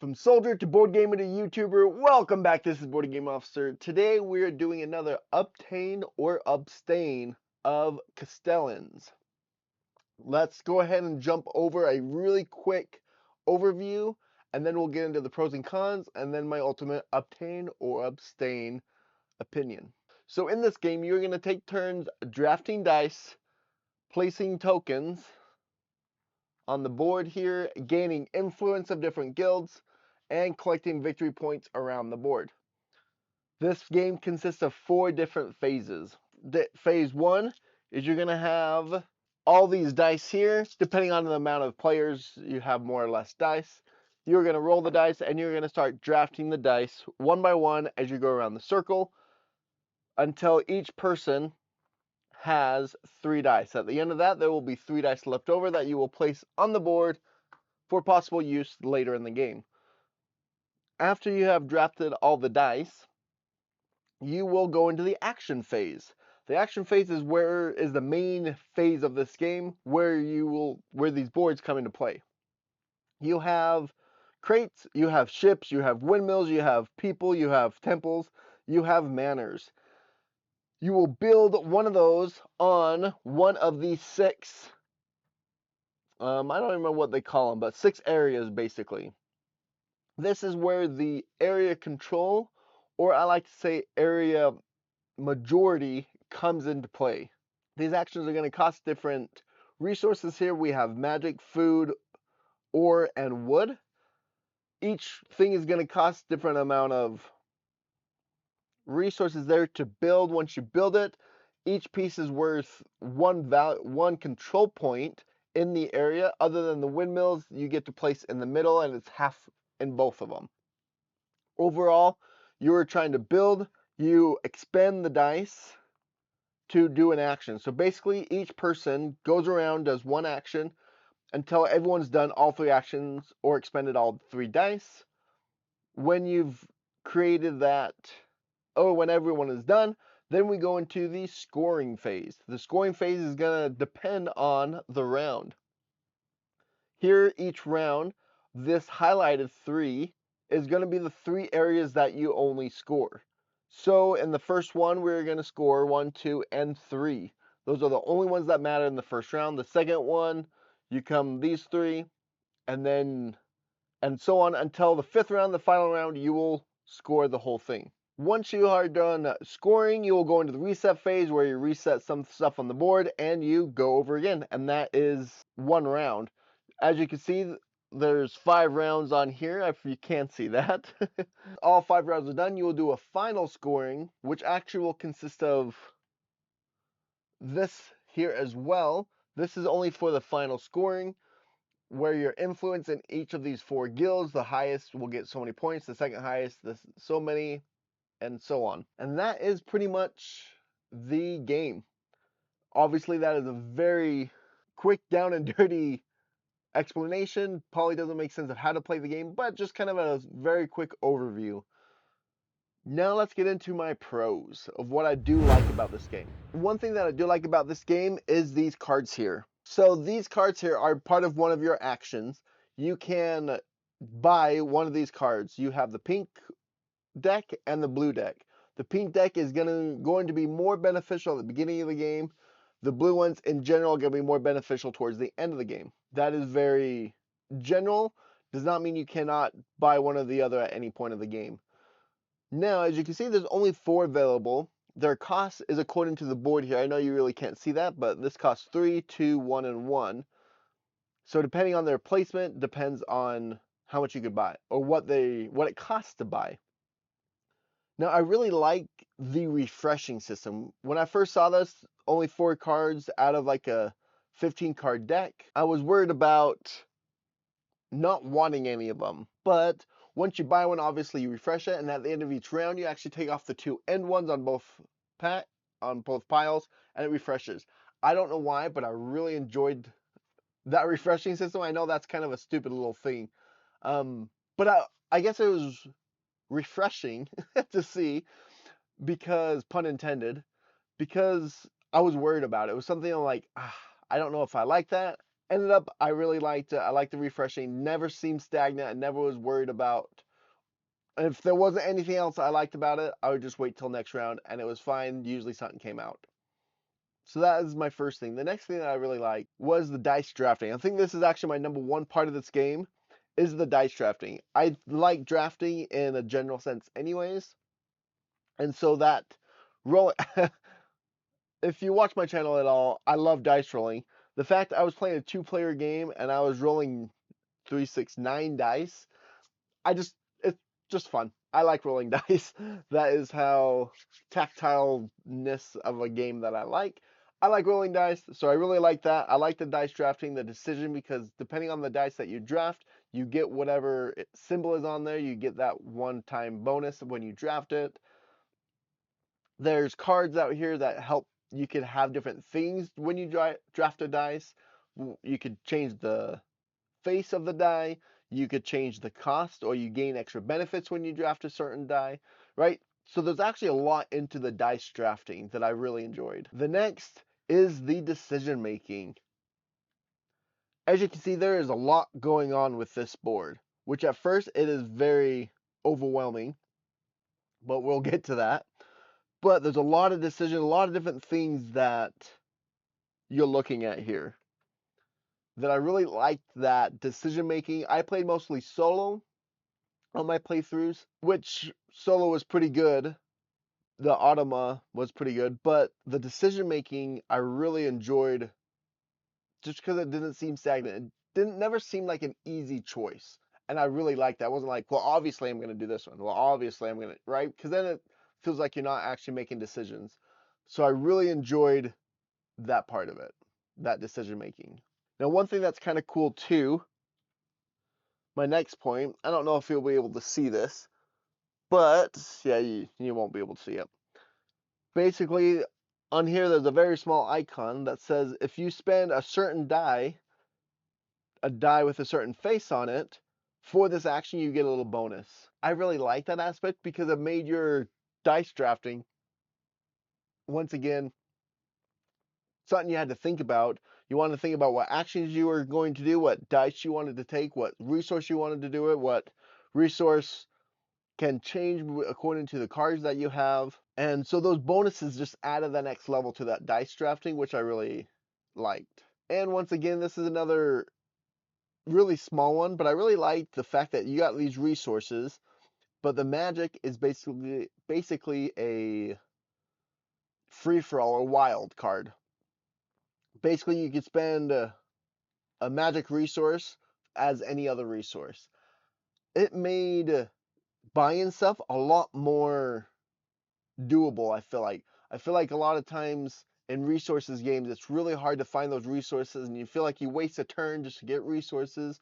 From soldier to board gamer to YouTuber, welcome back. This is Board Game Officer. Today we are doing another Obtain or Abstain of Castellans. Let's go ahead and jump over a really quick overview, and then we'll get into the pros and cons, and then my ultimate Obtain or Abstain opinion. So in this game, you're going to take turns drafting dice, placing tokens on the board here, gaining influence of different guilds, and collecting victory points around the board. This game consists of 4 different phases. Phase 1 is you're going to have all these dice here. Depending on the amount of players, you have more or less dice. You're going to roll the dice and you're going to start drafting the dice one by one as you go around the circle until each person has 3 dice. At the end of that, there will be 3 dice left over that you will place on the board for possible use later in the game. After you have drafted all the dice, you will go into the action phase. The action phase is the main phase of this game where these boards come into play. You have crates, you have ships, you have windmills, you have people, you have temples, you have manors. You will build one of those on one of these 6 I don't remember what they call them, but 6 areas basically. This is where the area control, or I like to say area majority, comes into play. These actions are going to cost different resources here. We have magic, food, ore, and wood. Each thing is going to cost different amount of resources there to build. Once you build it, each piece is worth one control point in the area. Other than the windmills, you get to place in the middle, and it's half in both of them. Overall, you are trying to build, you expend the dice to do an action. So basically, each person goes around, does one action until everyone's done all 3 actions or expended all 3 dice. When you've created that, or when everyone is done, then we go into the scoring phase. The scoring phase is going to depend on the round. Here, each round, this highlighted 3 is going to be the 3 areas that you only score. So in the first one, we're going to score 1, 2, and 3. Those are the only ones that matter in the first round. The second one, you come these 3, and so on until the 5th round, the final round, you will score the whole thing. Once you are done scoring, you will go into the reset phase where you reset some stuff on the board and you go over again, and that is 1 round. As you can see, there's 5 rounds on here, if you can't see that. All 5 rounds are done, you will do a final scoring, which actually will consist of this here as well. This is only for the final scoring, where your influence in each of these 4 guilds, the highest will get so many points, the second highest, so many, and so on. And that is pretty much the game. Obviously, that is a very quick, down and dirty explanation. Probably doesn't make sense of how to play the game, but just kind of a very quick overview. Now let's get into my pros of what I do like about this game. One thing that I do like about this game is these cards here. So these cards here are part of one of your actions. You can buy one of these cards. You have the pink deck and the blue deck. The pink deck is going to be more beneficial at the beginning of the game. The blue ones in general are going to be more beneficial towards the end of the game. That is very general. Does not mean you cannot buy one or the other at any point of the game. Now, as you can see, there's only 4 available. Their cost is according to the board here. I know you really can't see that, but this costs 3, 2, 1, and 1. So depending on their placement, depends on how much you could buy or what it costs to buy. Now, I really like the refreshing system. When I first saw this, only 4 cards out of like a 15 card deck, I was worried about not wanting any of them. But once you buy one, obviously you refresh it, and at the end of each round, you actually take off the 2 end ones on both piles, and it refreshes. I don't know why, but I really enjoyed that refreshing system. I know that's kind of a stupid little thing, but I guess it was refreshing to see, because pun intended, because I was worried about it. It was something I'm like, I don't know if I like that. Ended up, I really liked it. I liked the refreshing. Never seemed stagnant. I never was worried about. And if there wasn't anything else I liked about it, I would just wait till next round, and it was fine. Usually something came out. So that is my first thing. The next thing that I really liked was the dice drafting. I think this is actually my number one part of this game, is the dice drafting. I like drafting in a general sense anyways. And so that roll if you watch my channel at all, I love dice rolling. The fact I was playing a two-player game and I was rolling 3, 6, 9 dice, it's just fun. I like rolling dice. That is how tactileness of a game that I like. I like rolling dice, so I really like that. I like the dice drafting, the decision, because depending on the dice that you draft, you get whatever symbol is on there. You get that one-time bonus when you draft it. There's cards out here that help. You could have different things when you draft a dice. You could change the face of the die. You could change the cost, or you gain extra benefits when you draft a certain die, right? So there's actually a lot into the dice drafting that I really enjoyed. The next is the decision making. As you can see, there is a lot going on with this board, which at first it is very overwhelming, but we'll get to that. But there's a lot of decisions, a lot of different things that you're looking at here that I really liked. That decision making. I played mostly solo on my playthroughs, which solo was pretty good. The Automa was pretty good, but the decision making I really enjoyed just because it didn't seem stagnant. It didn't never seem like an easy choice, and I really liked that. I wasn't like, well, obviously I'm going to do this one. Well, obviously I'm going to, right? Because then it feels like you're not actually making decisions. So I really enjoyed that part of it, that decision making. Now, one thing that's kind of cool too, my next point, I don't know if you'll be able to see this, but yeah, you won't be able to see it. Basically, on here, there's a very small icon that says if you spend a certain die, a die with a certain face on it, for this action, you get a little bonus. I really like that aspect because it made your dice drafting, once again, something you had to think about. You wanted to think about what actions you were going to do, what dice you wanted to take, what resource you wanted to do it, what resource can change according to the cards that you have. And so those bonuses just added the next level to that dice drafting, which I really liked. And once again, this is another really small one, but I really liked the fact that you got these resources, but the magic is basically a free for all or wild card. Basically, you could spend a magic resource as any other resource. It made buying stuff a lot more doable. I feel like a lot of times in resources games it's really hard to find those resources, and you feel like you waste a turn just to get resources.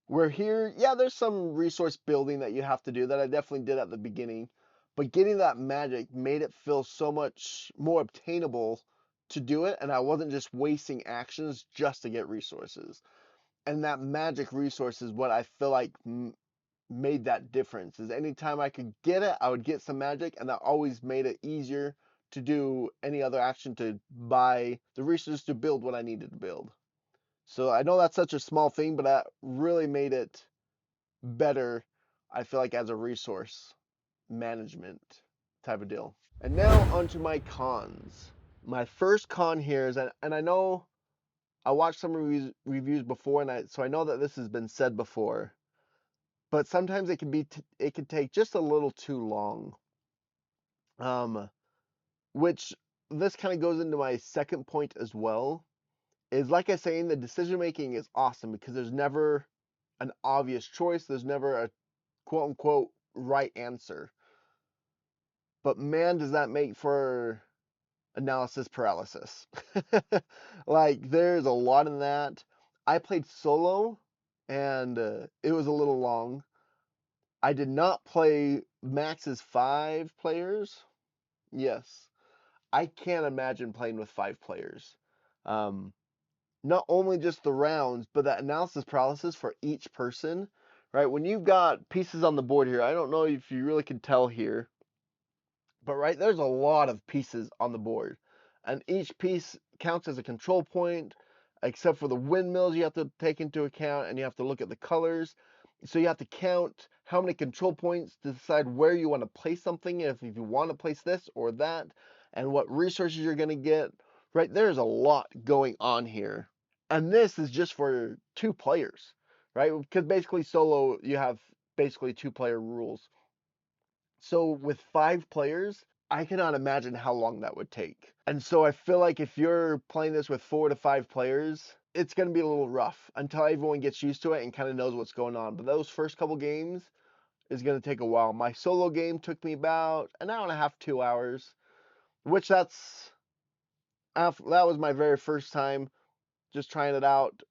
Where here, yeah, there's some resource building that you have to do that I definitely did at the beginning, but getting that magic made it feel so much more obtainable to do it, and I wasn't just wasting actions just to get resources. And that magic resource is what I feel like made that difference. Is anytime I could get it, I would get some magic, and that always made it easier to do any other action, to buy the resources to build what I needed to build. So I know that's such a small thing, but that really made it better, I feel like, as a resource management type of deal. And now onto my cons. My first con here is, and I know I watched some reviews before, so I know that this has been said before, but sometimes it can take just a little too long. Which this kind of goes into my second point as well. Is like I was saying, the decision making is awesome because there's never an obvious choice. There's never a quote unquote right answer. But man, does that make for analysis paralysis. Like there's a lot in that. I played solo, and it was a little long. I did not play max's 5 players. Yes. I can't imagine playing with 5 players. Um, Not only just the rounds, but that analysis paralysis for each person, right? When you've got pieces on the board here, I don't know if you really can tell here, but right, there's a lot of pieces on the board, and each piece counts as a control point, except for the windmills you have to take into account, and you have to look at the colors. So you have to count how many control points to decide where you want to place something, if you want to place this or that, and what resources you're going to get. Right, there's a lot going on here. And this is just for 2 players, right? Because basically solo, you have basically 2-player rules. So with 5 players, I cannot imagine how long that would take. And so I feel like if you're playing this with 4 to 5 players, it's going to be a little rough until everyone gets used to it and kind of knows what's going on. But those first couple games is going to take a while. My solo game took me about an hour and a half, 2 hours, which that was my very first time just trying it out.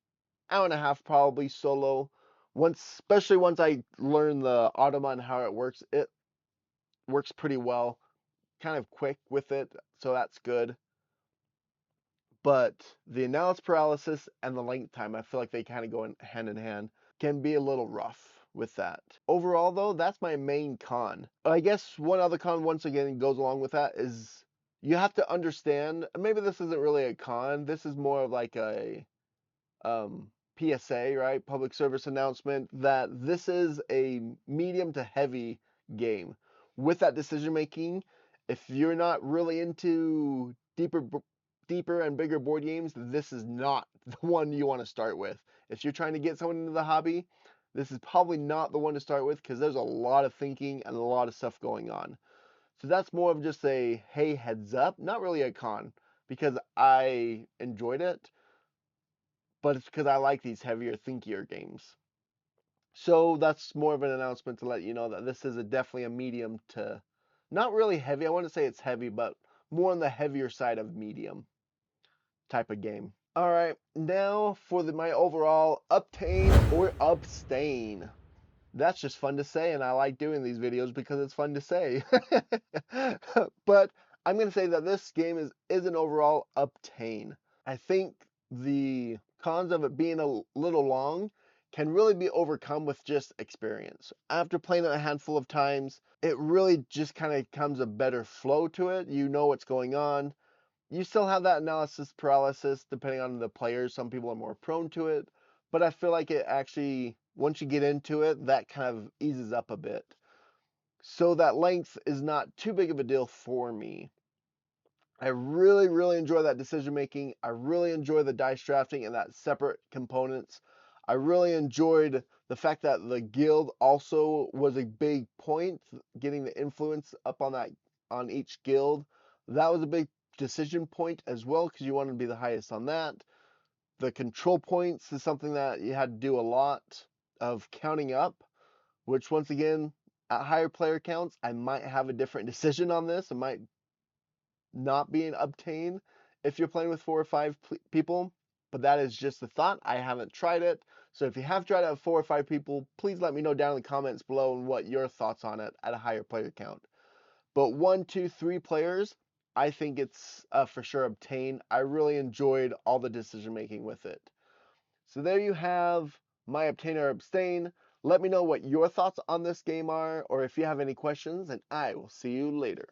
Hour and a half probably solo. Especially once I learned the automa and how it works pretty well. Kind of quick with it, so that's good. But the analysis paralysis and the length time, I feel like they kind of go hand in hand, can be a little rough with that. Overall, though, that's my main con. I guess one other con, once again, goes along with that is you have to understand, maybe this isn't really a con, this is more of like a PSA, right? Public service announcement, that this is a medium to heavy game. With that decision making, if you're not really into deeper and bigger board games, this is not the one you want to start with. If you're trying to get someone into the hobby, this is probably not the one to start with because there's a lot of thinking and a lot of stuff going on. So that's more of just a hey, heads up, not really a con, because I enjoyed it, but it's because I like these heavier, thinkier games. So that's more of an announcement to let you know that this is definitely a medium to, not really heavy. I wouldn't say it's heavy, but more on the heavier side of medium type of game. All right, now for my overall obtain or abstain. That's just fun to say, and I like doing these videos because it's fun to say. But I'm going to say that this game is an overall obtain. I think the cons of it being a little long can really be overcome with just experience. After playing it a handful of times, it really just kind of comes a better flow to it. You know what's going on. You still have that analysis paralysis depending on the players. Some people are more prone to it, but I feel like it actually, once you get into it, that kind of eases up a bit. So that length is not too big of a deal for me. I really, really enjoy that decision making. I really enjoy the dice drafting and that separate components. I really enjoyed the fact that the guild also was a big point, getting the influence up on each guild. That was a big decision point as well because you wanted to be the highest on that. The control points is something that you had to do a lot of counting up, which once again, at higher player counts, I might have a different decision on this. It might not being obtained if you're playing with 4 or 5 people, but that is just the thought. I haven't tried it. So if you have tried it with 4 or 5 people, please let me know down in the comments below and what your thoughts on it at a higher player count. But 1, 2, 3 players, I think it's for sure obtain. I really enjoyed all the decision making with it. So there you have my obtain or abstain. Let me know what your thoughts on this game are, or if you have any questions, and I will see you later.